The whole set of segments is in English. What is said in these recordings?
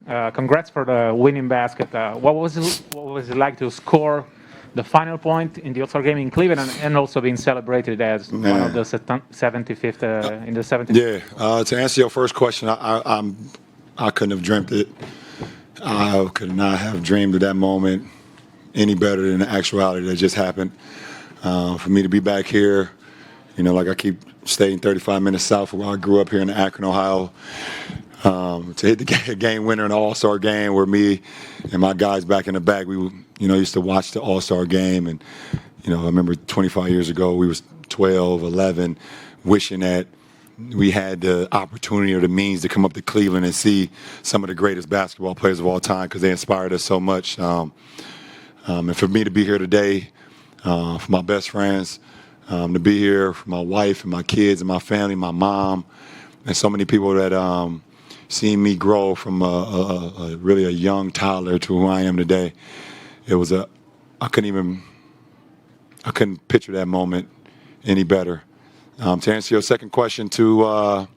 Congrats for the winning basket. What was it like to score the final point in the All-Star game in Cleveland and also being celebrated as one of Man, the 75th in the 70th? yeah. To answer your first question, I couldn't have dreamt it. I could not have dreamed of that moment any better than the actuality that just happened. For me to be back here, like I keep staying 35 minutes south of where I grew up here in Akron, Ohio, to hit the game winner in the All-Star game where me and my guys back in the back, we used to watch the All-Star game. And, I remember 25 years ago, we was 12, 11, wishing that we had the opportunity or the means to come up to Cleveland and see some of the greatest basketball players of all time because they inspired us so much. And for me to be here today, for my best friends, to be here for my wife and my kids and my family, my mom, and so many people that seen me grow from really a young toddler to who I am today. I couldn't picture that moment any better. To answer your second question, to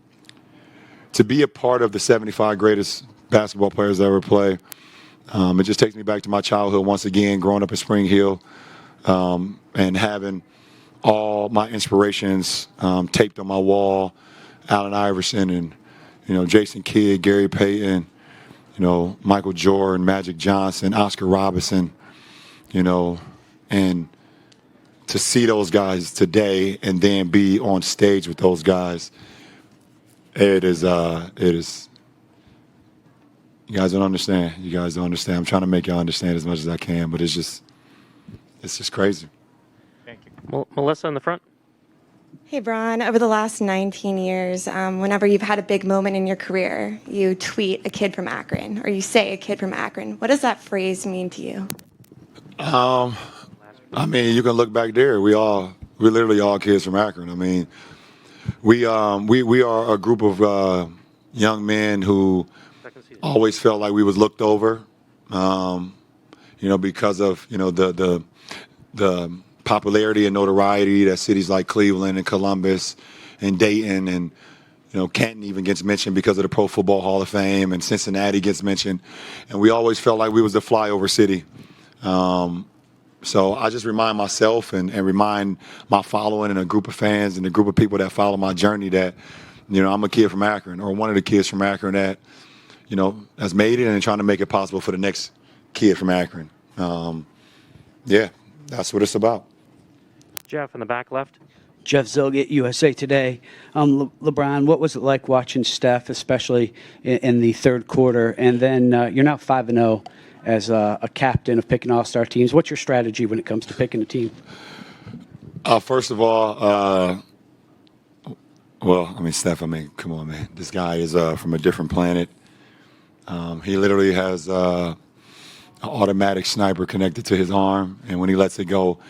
be a part of the 75 greatest basketball players that ever play, it just takes me back to my childhood once again, growing up in Spring Hill, and having all my inspirations taped on my wall. Allen Iverson and Jason Kidd, Gary Payton, Michael Jordan, Magic Johnson, Oscar Robertson, and to see those guys today and then be on stage with those guys, it is. You guys don't understand. You guys don't understand. I'm trying to make y'all understand as much as I can, but it's just crazy. Thank you. Melissa in the front. Hey, Bron, over the last 19 years, whenever you've had a big moment in your career, you tweet a kid from Akron, or you say a kid from Akron. What does that phrase mean to you? I mean, you can look back there. We're literally all kids from Akron. I mean, we are a group of young men who always felt like we was looked over, because of the popularity and notoriety that cities like Cleveland and Columbus and Dayton and Canton even gets mentioned because of the Pro Football Hall of Fame, and Cincinnati gets mentioned, and we always felt like we was the flyover city. So I just remind myself and remind my following and a group of fans and a group of people that follow my journey that I'm a kid from Akron, or one of the kids from Akron that has made it and trying to make it possible for the next kid from Akron. Yeah, that's what it's about. Jeff in the back left. Jeff Zilgett, USA Today. LeBron, what was it like watching Steph, especially in the third quarter? And then you're now 5-0 as a captain of picking all-star teams. What's your strategy when it comes to picking a team? First of all, Steph, come on, man. This guy is from a different planet. He literally has an automatic sniper connected to his arm, and when he lets it go,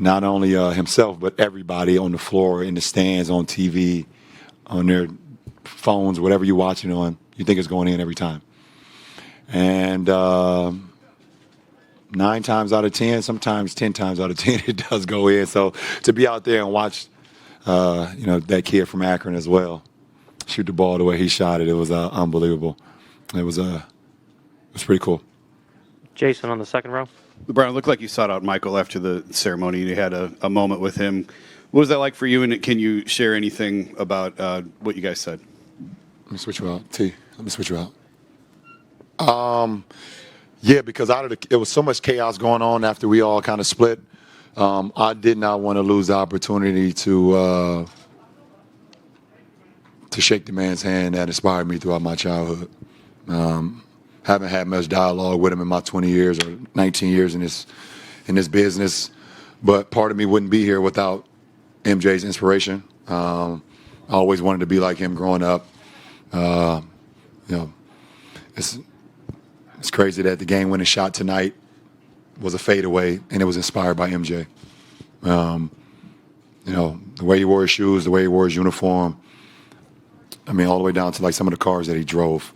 not only himself, but everybody on the floor, in the stands, on TV, on their phones, whatever you're watching on, you think it's going in every time. And 9 times out of 10, sometimes 10 times out of 10, it does go in. So to be out there and watch, that kid from Akron as well shoot the ball the way he shot it, it was unbelievable. It was pretty cool. Jason on the second row. LeBron, it looked like you sought out Michael after the ceremony. You had a moment with him. What was that like for you, and can you share anything about what you guys said? Let me switch you out. T, let me switch you out. Yeah, because it was so much chaos going on after we all kind of split. I did not want to lose the opportunity to shake the man's hand that inspired me throughout my childhood. Haven't had much dialogue with him in my 20 years or 19 years in this business, but part of me wouldn't be here without MJ's inspiration. I always wanted to be like him growing up. It's crazy that the game-winning shot tonight was a fadeaway, and it was inspired by MJ. The way he wore his shoes, the way he wore his uniform. All the way down to like some of the cars that he drove.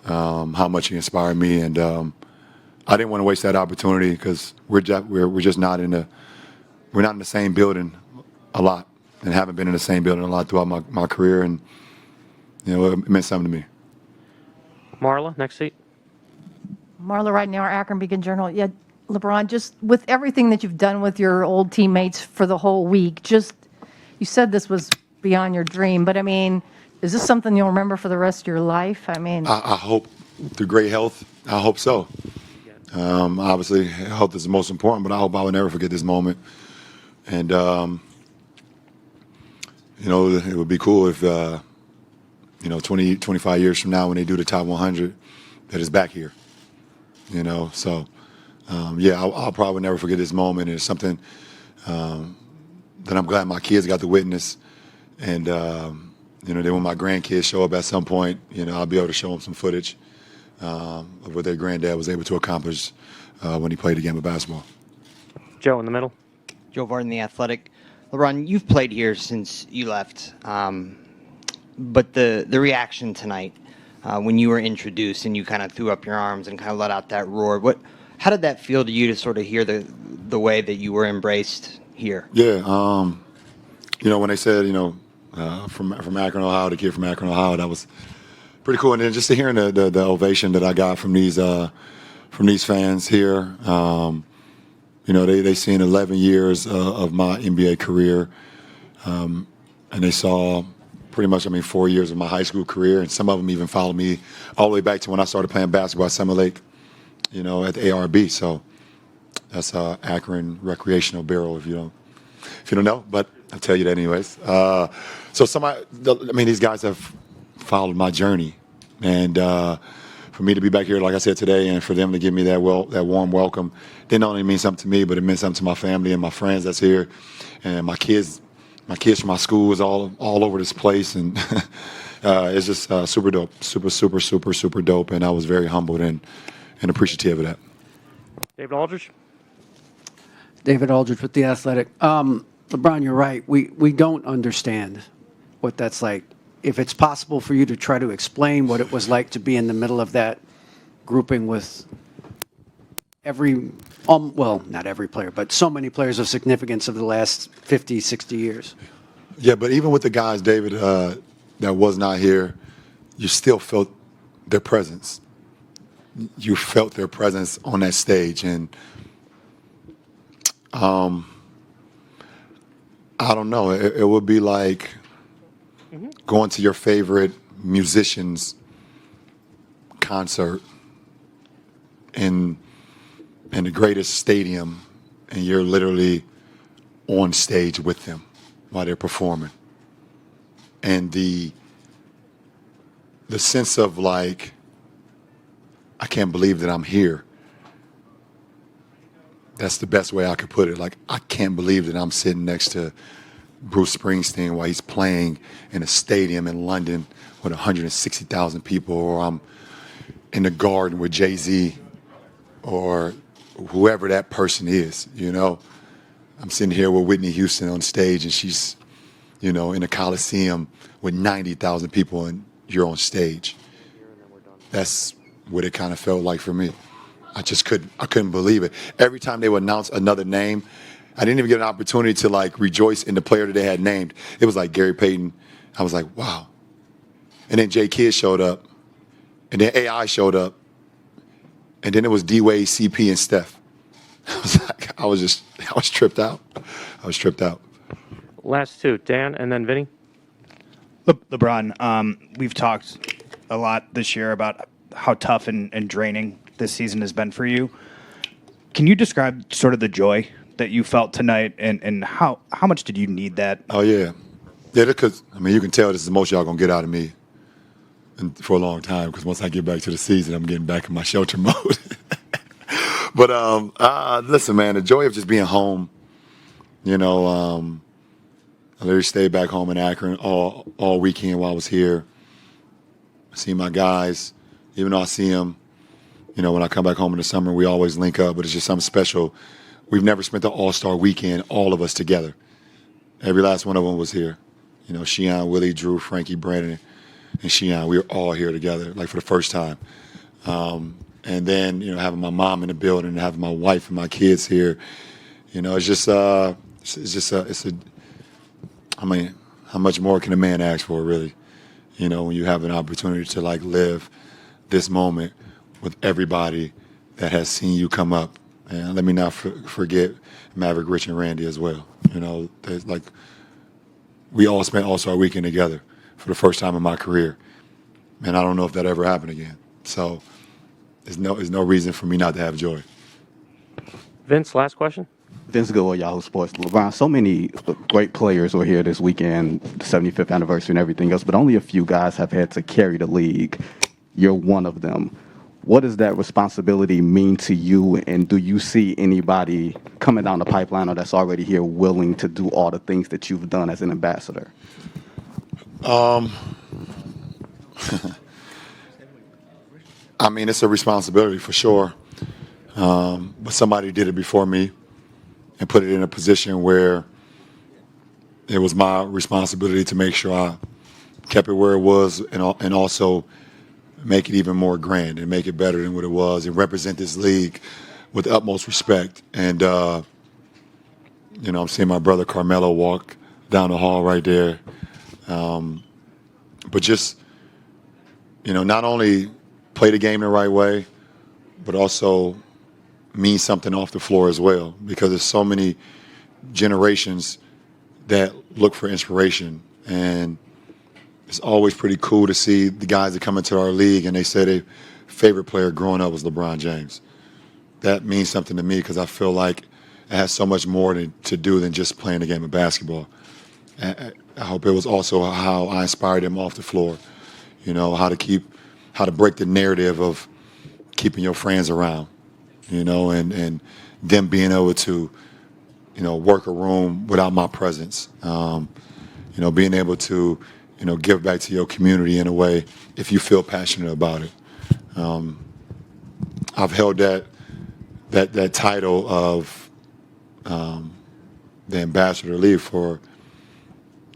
How much he inspired me, and I didn't want to waste that opportunity because we're just not in the same building a lot, and haven't been in the same building a lot throughout my career, and it meant something to me. Marla, next seat. Marla, right now, Akron Beacon Journal. Yeah, LeBron, just with everything that you've done with your old teammates for the whole week, you said this was beyond your dream, but I mean, is this something you'll remember for the rest of your life? I mean, I hope through great health. I hope so. Obviously, health is the most important, but I hope I will never forget this moment. And, it would be cool if, 20, 25 years from now when they do the top 100, that it's back here. So, I'll probably never forget this moment. It's something that I'm glad my kids got to witness. And, then when my grandkids show up at some point, I'll be able to show them some footage of what their granddad was able to accomplish when he played the game of basketball. Joe in the middle. Joe Varden, The Athletic. LeBron, you've played here since you left, but the reaction tonight when you were introduced and you kind of threw up your arms and kind of let out that roar, how did that feel to you to sort of hear the way that you were embraced here? Yeah, when they said, from Akron, Ohio, the kid from Akron, Ohio, that was pretty cool. And then just to hearing the ovation that I got from these fans here, they seen 11 years of my NBA career, and they saw pretty much, 4 years of my high school career, and some of them even followed me all the way back to when I started playing basketball at Summer Lake, at the ARB. So that's Akron Recreational Bureau, if you don't know, but I'll tell you that anyways. These guys have followed my journey, and for me to be back here, like I said today, and for them to give me that warm welcome, didn't only mean something to me, but it meant something to my family and my friends that's here, and my kids from my school is all over this place, and it's just super dope, super dope, and I was very humbled and appreciative of that. David Aldridge. David Aldridge with The Athletic. LeBron, you're right. We don't understand what that's like. If it's possible for you to try to explain what it was like to be in the middle of that grouping with not every player, but so many players of significance of the last 50, 60 years. Yeah, but even with the guys, David, that was not here, you still felt their presence. You felt their presence on that stage, and I don't know. It would be like going to your favorite musician's concert in the greatest stadium, and you're literally on stage with them while they're performing. And the sense of like, I can't believe that I'm here. That's the best way I could put it. Like, I can't believe that I'm sitting next to Bruce Springsteen while he's playing in a stadium in London with 160,000 people, or I'm in the Garden with Jay-Z, or whoever that person is, I'm sitting here with Whitney Houston on stage, and she's, in a Coliseum with 90,000 people, and you're on stage. That's what it kind of felt like for me. I couldn't believe it. Every time they would announce another name, I didn't even get an opportunity to like rejoice in the player that they had named. It was like Gary Payton. I was like, wow. And then J. Kidd showed up, and then AI showed up, and then it was D-Wade, CP, and Steph. I was tripped out. I was tripped out. Last two, Dan and then Vinny. LeBron, we've talked a lot this year about how tough and draining this season has been for you. Can you describe sort of the joy that you felt tonight, and how much did you need that? Oh, yeah. Yeah, because, you can tell this is the most y'all going to get out of me for a long time, because once I get back to the season, I'm getting back in my shelter mode. But listen, man, the joy of just being home, I literally stayed back home in Akron all weekend while I was here. I see my guys, even though I see them, when I come back home in the summer, we always link up, but it's just something special. We've never spent the All-Star weekend, all of us together. Every last one of them was here. Sheehan, Willie, Drew, Frankie, Brandon, and Sheehan, we were all here together, like for the first time. And then, having my mom in the building and having my wife and my kids here, it's just how much more can a man ask for, really? When you have an opportunity to like live this moment with everybody that has seen you come up. And let me not forget Maverick, Rich, and Randy as well. You know, there's like we all spent All-Star Weekend together for the first time in my career. And I don't know if that ever happened again. So there's no reason for me not to have joy. Vince, last question. Vince Gill, Yahoo Sports. LeBron, so many great players were here this weekend, the 75th anniversary and everything else, but only a few guys have had to carry the league. You're one of them. What does that responsibility mean to you, and do you see anybody coming down the pipeline or that's already here willing to do all the things that you've done as an ambassador? I mean, it's a responsibility for sure. But somebody did it before me and put it in a position where it was my responsibility to make sure I kept it where it was and also make it even more grand and make it better than what it was and represent this league with the utmost respect. And, you know, I'm seeing my brother Carmelo walk down the hall right there. But just, you know, not only play the game the right way, but also mean something off the floor as well, because there's so many generations that look for inspiration. And it's always pretty cool to see the guys that come into our league and they say their favorite player growing up was LeBron James. That means something to me because I feel like it has so much more to do than just playing the game of basketball. I hope it was also how I inspired him off the floor, you know, how to break the narrative of keeping your friends around, you know, and them being able to, you know, work a room without my presence, you know, being able to, you know, give back to your community in a way if you feel passionate about it. I've held that title of the ambassador league for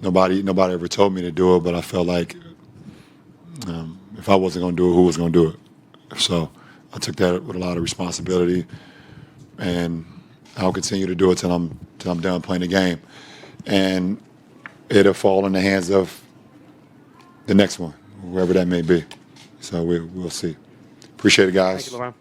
nobody ever told me to do it, but I felt like if I wasn't going to do it, who was going to do it? So I took that with a lot of responsibility, and I'll continue to do it till I'm done playing the game. And it'll fall in the hands of the next one, whoever that may be. So we'll see. Appreciate it, guys. Thank you, LeBron.